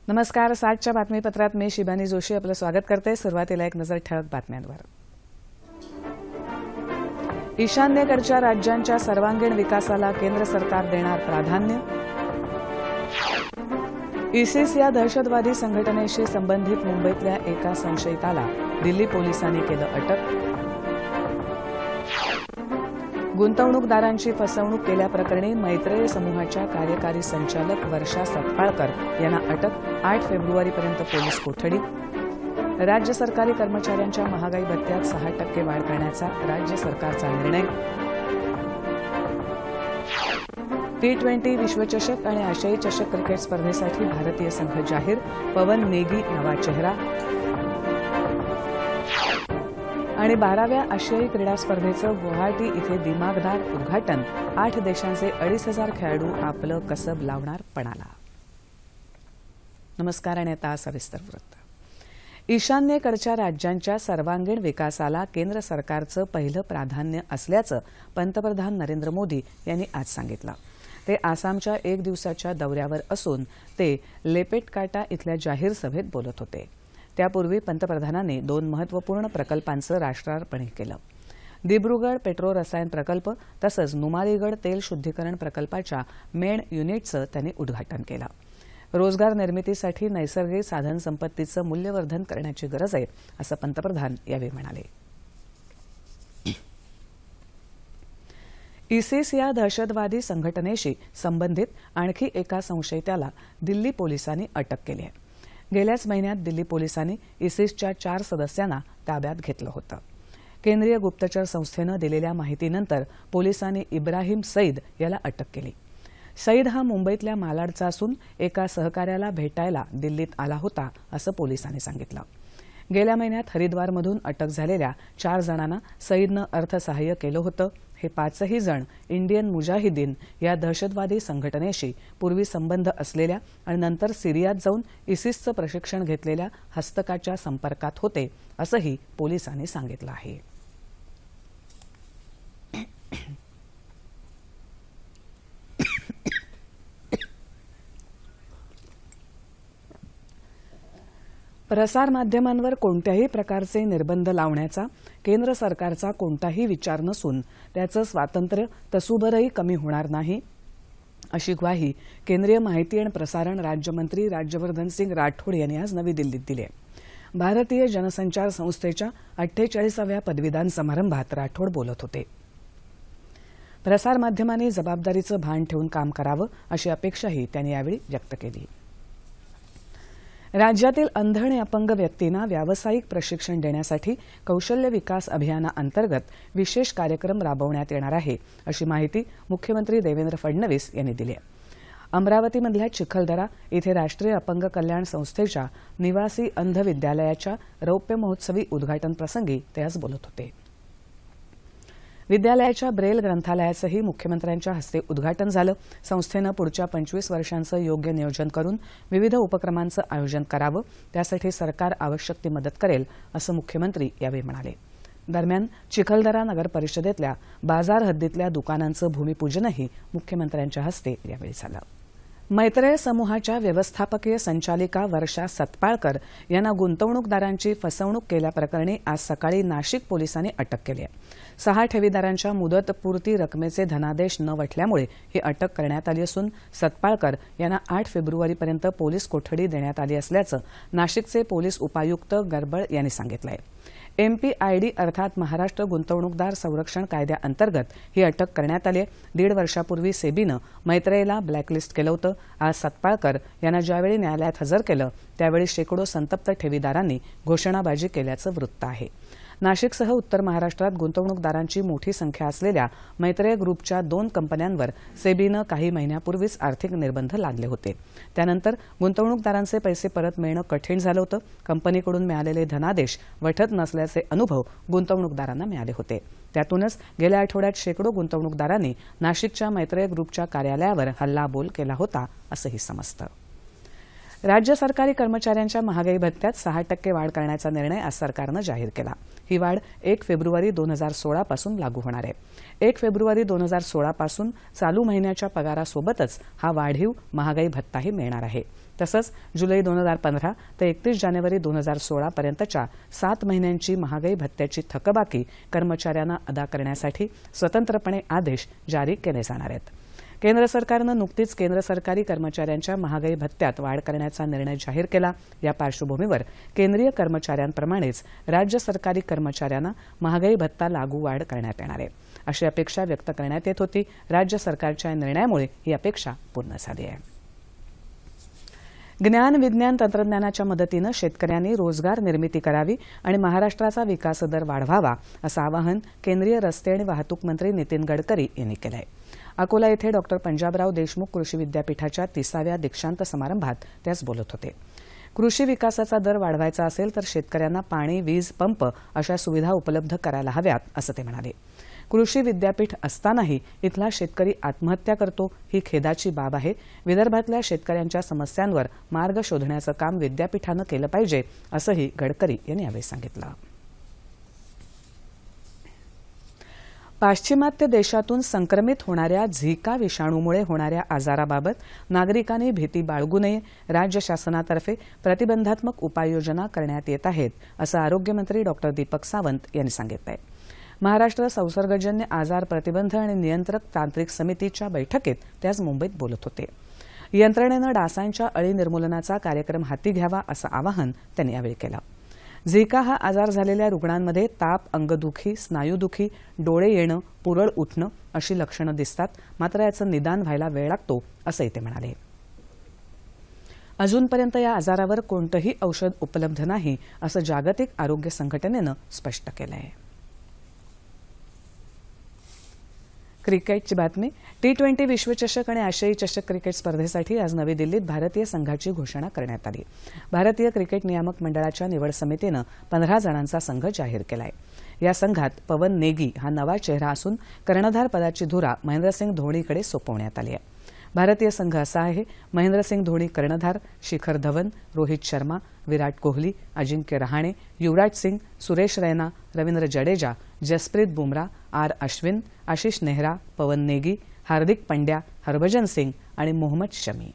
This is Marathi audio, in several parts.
नमस्कार. 7च्या बातमीपत्रात मी शिबानी जोशी आपलं स्वागत करते. सुरुवातीला एक नजर ठळक बातम्यांवर. ईशान्येकडच्या राज्यांच्या सर्वांगीण विकासाला केंद्र सरकार देणार प्राधान्य. इसिस या दहशतवादी संघटनेशी संबंधित मुंबईतल्या एका संशयिताला दिल्ली पोलिसांनी केलं अटक. गुंतवणूकदारांची फसवणूक केल्याप्रकरणी मैत्रेय समूहाच्या कार्यकारी संचालक वर्षा सतपाळकर यांना अटक. 8 फेब्रुवारीपर्यंत पोलीस कोठडी. राज्य सरकारी कर्मचाऱ्यांच्या महागाई भत्त्यात 6% वाढ करण्याचा राज्य सरकारचा निर्णय. T20 विश्वचषक आणि आशियाई चषक क्रिकेट स्पर्धेसाठी भारतीय संघ जाहीर. पवन नेगी नवा चेहरा. आणि 12व्या आशियाई क्रीडा स्पर्धेचं गुवाहाटी इथे दिमागदार उद्घाटन. 8 देशांचे 2,500 खेळाडू आपलं कसब लावणार पणाला. नमस्कार आणि आता सविस्तर वृत्त. ईशान्येकडच्या राज्यांच्या सर्वांगीण विकासाला केंद्र सरकारचं पहिलं प्राधान्य असल्याचं पंतप्रधान नरेंद्र मोदी यांनी आज सांगितलं. ते आसामच्या 1 दिवसाच्या दौऱ्यावर असून ते लेपेटकाटा इथल्या जाहीर सभेत बोलत होते. त्यापूर्वी पंतप्रधानांनी 2 महत्त्वपूर्ण प्रकल्पांचं राष्ट्रार्पण केलं. दिब्रुगड पेट्रो रसायन प्रकल्प तसंच नुमालीगड तेल शुद्धीकरण प्रकल्पाच्या मेन युनिटचं त्यांनी उद्घाटन केलं. रोजगार निर्मितीसाठी नैसर्गिक साधनसंपत्तीचं मूल्यवर्धन करण्याची गरज आहे असं पंतप्रधान यावेळी म्हणाले. इसिस या दहशतवादी संघटनेशी संबंधित आणखी एका संशयिताला दिल्ली पोलिसांनी अटक केली आहे. गेल्याच महिन्यात दिल्ली पोलिसांनी इसिसच्या 4 सदस्यांना ताब्यात घेतलं होतं. केंद्रीय गुप्तचर संस्थेनं दिलेल्या माहितीनंतर पोलिसांनी इब्राहिम सईद याला अटक केली. सईद हा मुंबईतल्या मालाडचा असून एका सहकार्याला भेटायला दिल्लीत आला होता असं पोलिसांनी सांगितलं. गेल्या महिन्यात हरिद्वारमधून अटक झालेल्या 4 जणांना सईदनं अर्थसहाय्य केलं होतं. हे 5ही जण इंडियन मुजाहिदीन या दहशतवादी संघटनेशी पूर्वी संबंध असलेल्या आणि नंतर सिरियात जाऊन इसिसचं प्रशिक्षण घेतलेल्या हस्तकाच्या संपर्कात होते असंही पोलिसांनी सांगितलं आहे. प्रसारमाध्यमांवर कोणत्याही प्रकारचे निर्बंध लावण्याचा केंद्र सरकारचा कोणताही विचार नसून त्याचं स्वातंत्र्य तसूभरही कमी होणार नाही अशी ग्वाही केंद्रीय माहिती आणि प्रसारण राज्यमंत्री राज्यवर्धन सिंग राठोड यांनी आज नवी दिल्लीत दिली आहे. भारतीय जनसंचार संस्थेच्या 48व्या पदवीदान समारंभात राठोड बोलत होते. प्रसारमाध्यमांनी जबाबदारीचं भान ठेवून काम करावं अशी अपेक्षाही त्यांनी यावेळी व्यक्त केली. राज्यातील अंध आणि अपंग व्यक्तींना व्यावसायिक प्रशिक्षण देण्यासाठी कौशल्य विकास अभियानाअंतर्गत विशेष कार्यक्रम राबवण्यात येणार आहे अशी माहिती मुख्यमंत्री देवेंद्र फडणवीस यांनी दिली आहे. अमरावतीमधल्या चिखलदरा इथे राष्ट्रीय अपंग कल्याण संस्थेच्या निवासी अंध विद्यालयाच्या रौप्य महोत्सवी उद्घाटन प्रसंगी ते आज बोलत होते. विद्यालयाच्या ब्रेल ग्रंथालयाचंही मुख्यमंत्र्यांच्या हस्ते उद्घाटन झालं. संस्थेनं पुढच्या 25 वर्षांचं योग्य नियोजन करून विविध उपक्रमांचं आयोजन करावं, त्यासाठी सरकार आवश्यक ती मदत करेल असं मुख्यमंत्री यावेळी म्हणाले. दरम्यान चिखलदरा नगर परिषदेतल्या बाजार हद्दीतल्या दुकानांचं भूमिपूजनही मुख्यमंत्र्यांच्या हस्ते यावेळी झालं. मैत्रेय समूहाच्या व्यवस्थापकीय संचालिका वर्षा सतपाळकर यांना गुंतवणूकदारांची फसवणूक केल्याप्रकरणी आज सकाळी नाशिक पोलिसांनी अटक केली आहे. 6 ठेवीदारांच्या मुदतपूर्ती रकमेचे धनादेश न वटल्यामुळे ही अटक करण्यात आली असून सतपाळकर यांना 8 फेब्रुवारीपर्यंत पोलीस कोठडी देण्यात आली असल्याचं नाशिकचे पोलीस उपायुक्त गरबळ यांनी सांगितलं आहे. MPID अर्थात महाराष्ट्र गुंतवणूकदार संरक्षण कायद्याअंतर्गत ही अटक करण्यात आली आहे. 1.5 वर्षापूर्वी सेबीनं मैत्रेयला ब्लॅकलिस्ट केलं होतं. आज सतपाळकर यांना ज्यावेळी न्यायालयात हजर केलं त्यावेळी शेकडो संतप्त ठेवीदारांनी घोषणाबाजी केल्याचं वृत्त आहे. नाशिकसह उत्तर महाराष्ट्रात गुंतवणूकदारांची मोठी संख्या असलेल्या मैत्रेय ग्रुपच्या 2 कंपन्यांवर सेबीनं काही महिन्यापूर्वीच आर्थिक निर्बंध लादले होते. त्यानंतर गुंतवणूकदारांचे पैसे परत मिळणं कठीण झालं होतं. कंपनीकडून मिळालेले धनादेश वठत नसल्याचे अनुभव गुंतवणूकदारांना मिळाले होते. त्यातूनच गेल्या आठवड्यात शेकडो गुंतवणूकदारांनी नाशिकच्या मैत्रेय ग्रुपच्या कार्यालयावर हल्लाबोल केला होता असंही समजतं. राज्य सरकारी कर्मचाऱ्यांच्या महागाई भत्त्यात 6% वाढ करण्याचा निर्णय आज सरकारनं जाहीर केला. ही वाढ 1 फेब्रुवारी 2016 पासून लागू होणार आहे. 1 फेब्रुवारी 2016 पासून चालू महिन्याच्या पगारासोबतच हा वाढीव महागाई भत्ताही मिळणार आहे. तसंच जुलै 2015 ते 31 जानेवारी 2016 पर्यंतच्या 7 महिन्यांची महागाई भत्त्याची थकबाकी कर्मचाऱ्यांना अदा करण्यासाठी स्वतंत्रपणे आदेश जारी केले जाणार आहेत. केंद्र सरकारनं नुकतीच केंद्र सरकारी कर्मचाऱ्यांच्या महागाई भत्त्यात वाढ करण्याचा निर्णय जाहीर केला. या पार्श्वभूमीवर केंद्रीय कर्मचाऱ्यांप्रमाणेच राज्य सरकारी कर्मचाऱ्यांना महागाई भत्ता लागू वाढ करण्यात येणार आहे, अशी अपेक्षा व्यक्त करण्यात येत होती. राज्य सरकारच्या निर्णयामुळे ही अपेक्षा पूर्ण झाली आहे. ज्ञान विज्ञान तंत्रज्ञानाच्या मदतीनं शेतकऱ्यांनी रोजगार निर्मिती करावी आणि महाराष्ट्राचा विकास दर वाढवावा, असं आवाहन केंद्रीय रस्ते आणि वाहतूक मंत्री नितीन गडकरी यांनी केलं आहे. अकोला येथे डॉ. पंजाबराव देशमुख कृषी विद्यापीठाच्या 30व्या दीक्षांत समारंभात ते आज बोलत होते. कृषी विकासाचा दर वाढवायचा असेल तर शेतकऱ्यांना पाणी, वीज, पंप अशा सुविधा उपलब्ध करायला हव्यात, असं ते म्हणाले. कृषी विद्यापीठ असतानाही इथला शेतकरी आत्महत्या करतो, ही खेदाची बाब आहे. विदर्भातल्या शेतकऱ्यांच्या समस्यांवर मार्ग शोधण्याचं काम विद्यापीठानं केलं पाहिजे, असंही गडकरी यांनी यावेळी सांगितलं. पाश्चिमात्य देशातून संक्रमित होणाऱ्या झिका विषाणूमुळे होणाऱ्या आजाराबाबत नागरिकांनी भीती बाळगू नये. राज्य शासनातर्फे प्रतिबंधात्मक उपाययोजना करण्यात येत आहेत, असं आरोग्यमंत्री डॉ. दीपक सावंत यांनी सांगितलं आहे. महाराष्ट्र संसर्गजन्य आजार प्रतिबंध आणि नियंत्रक तांत्रिक समितीच्या बैठकीत ते आज मुंबईत बोलत होते. यंत्रणेनं डासांच्या अळी निर्मूलनाचा कार्यक्रम हाती घ्यावा, असं आवाहन त्यांनी यावेळी केलं. झिका हा आजार झालेल्या रुग्णांमध्ये ताप, अंगदुखी, स्नायूदुखी, डोळे येणं, पुरळ उठणं अशी लक्षणं दिसतात. मात्र याचं निदान व्हायला वेळ लागतो, असंही ते म्हणाले. अजूनपर्यंत या आजारावर कोणतंही औषध उपलब्ध नाही, असं जागतिक आरोग्य संघटनेनं स्पष्ट केलं आहे. क्रिकेटची बातमी. T20 विश्वचषक आणि आशियाई चषक क्रिकेट स्पर्धेसाठी आज नवी दिल्लीत भारतीय संघाची घोषणा करण्यात आली. भारतीय क्रिकेट नियामक मंडळाच्या निवड समितीनं 15 जणांचा संघ जाहीर केला आहे. या संघात पवन नेगी हा नवा चेहरा असून कर्णधार पदाची धुरा महेंद्रसिंग धोनीकडे सोपवण्यात आली आहे. भारतीय संघ असा आहे: महेंद्रसिंग धोनी कर्णधार, शिखर धवन, रोहित शर्मा, विराट कोहली, अजिंक्य रहाणे, युवराज सिंग, सुरेश रैना, रवींद्र जडेजा, जसप्रीत बुमराह, आर अश्विन, आशिष नेहरा, पवन नेगी, हार्दिक पंड्या, हरभजन सिंग आणि मोहम्मद शमी.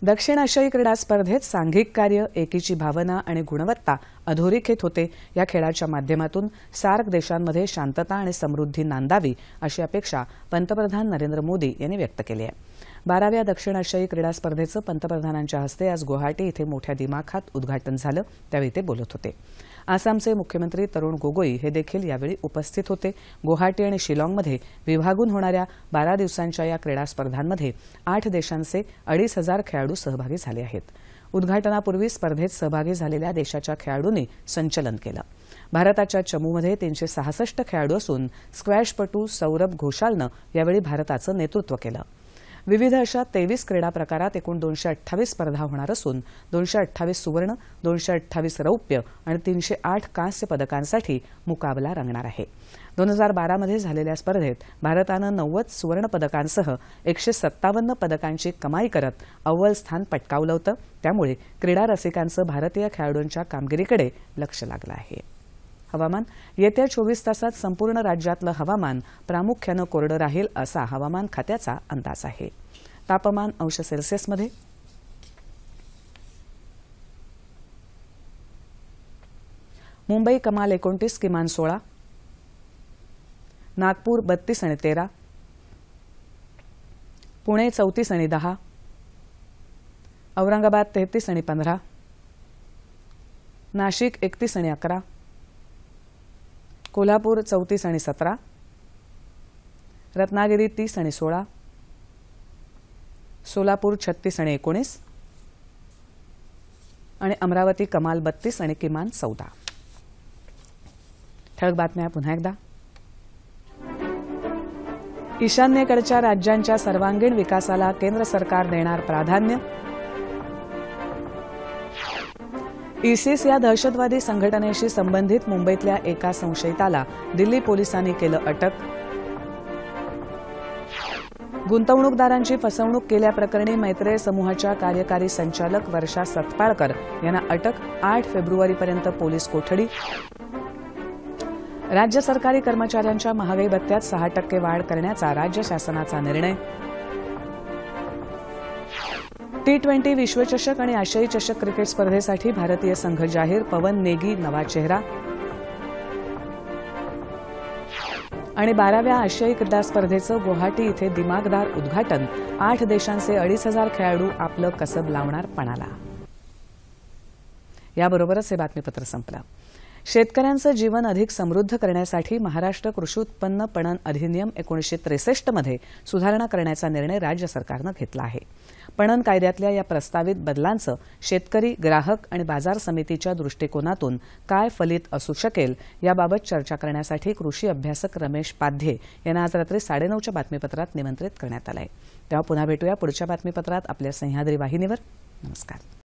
दक्षिण आशियाई क्रीडा स्पर्धेत सांघिक कार्य, एकीची भावना आणि गुणवत्ता अधोरेखित होते. या खेळाच्या माध्यमातून सार्क देशांमध्ये शांतता आणि समृद्धी नांदावी, अशी अपेक्षा पंतप्रधान नरेंद्र मोदी यांनी व्यक्त केली आहे. 12व्या दक्षिण आशियाई क्रीडा स्पर्धेचं पंतप्रधानांच्या हस्ते आज गुवाहाटी इथे मोठ्या दिमाखात उद्घाटन झालं. त्यावेळी ते बोलत होते. आसामचे मुख्यमंत्री तरुण गोगोई हे देखील यावेळी उपस्थित होते. गुवाहाटी आणि शिलाँगमध्ये विभागून होणाऱ्या 12 दिवसांच्या या क्रीडा स्पर्धांमध्ये 8 देशांचे 2,500 खेळाडू सहभागी झाले आहेत. उद्घाटनापूर्वी स्पर्धेत सहभागी झालेल्या देशाच्या खेळाडूंनी संचलन केलं. भारताच्या चमूमध्ये 366 खेळाडू असून स्क्वॅशपटू सौरभ घोषालनं यावेळी भारताचं नेतृत्व केलं. विविध अशा 23 क्रीडा प्रकारात एकूण 228 स्पर्धा होणार असून 228 सुवर्ण, 228 रौप्य आणि 308 कांस्य पदकांसाठी मुकाबला रंगणार आहे. 2012 मध्ये झालेल्या स्पर्धेत भारतानं 90 सुवर्ण पदकांसह 157 पदकांची कमाई करत अव्वल स्थान पटकावलं होतं. त्यामुळे क्रीडा रसिकांचं भारतीय खेळाडूंच्या कामगिरीकडे लक्ष लागलं आहे. हवामान. येत्या 24 तासात संपूर्ण राज्यातलं हवामान प्रामुख्यानं कोरडं राहील, असा हवामान खात्याचा अंदाज आहे. तापमान अंश सेल्सिअसमध्ये. मुंबई कमाल 29, किमान 16. नागपूर 32 आणि 13. पुणे 34 आणि 10. औरंगाबाद 33 आणि 15. नाशिक 31 आणि 11. कोल्हापूर 34 आणि 17. रत्नागिरी 30 आणि 16. सोलापूर 36 आणि 19. आणि अमरावती कमाल 32 आणि किमान 14. ठळक बातम्या पुन्हा एकदा. ईशान्येकडच्या राज्यांच्या सर्वांगीण विकासाला केंद्र सरकार देणार प्राधान्य. इसिस या दहशतवादी संघटनेशी संबंधित मुंबईतल्या एका संशयिताला दिल्ली पोलिसांनी केलं अटक. गुंतवणूकदारांची फसवणूक केल्याप्रकरणी मैत्रेय समूहाच्या कार्यकारी संचालक वर्षा सतपाळकर यांना अटक. 8 फेब्रुवारीपर्यंत पोलीस कोठडी. राज्य सरकारी कर्मचाऱ्यांच्या महागाई भत्त्यात 6% वाढ करण्याचा राज्य शासनाचा निर्णय. T20 विश्वचषक आणि आशियाई चषक क्रिकेट स्पर्धेसाठी भारतीय संघ जाहीर. पवन नेगी नवा चेहरा. आणि 12व्या आशियाई क्रीडा स्पर्धेचं गुवाहाटी इथे दिमागदार उद्घाटन. 8 देशांचे 2,500 खेळाडू आपलं कसब लावणार पणाला. याबरोबरच हे बातमीपत्र संपलं. शेतकऱ्यांचं जीवन अधिक समृद्ध करण्यासाठी महाराष्ट्र कृषी उत्पन्न पणन अधिनियम 1963 मध्ये सुधारणा करण्याचा निर्णय राज्य सरकारनं घेतला आहे. पणन कायद्यातल्या या प्रस्तावित बदलांचं शेतकरी, ग्राहक आणि बाजार समितीच्या दृष्टिकोनातून काय फलित असू शकेल याबाबत चर्चा करण्यासाठी कृषी अभ्यासक रमेश पाध्ये यांना आज रात्री 9:30च्या बातमीपत्रात निमंत्रित करण्यात आलं आहे. तेव्हा पुन्हा भेटूया पुढच्या बातमीपत्रात आपल्या सह्याद्री वाहिनीवर. नमस्कार.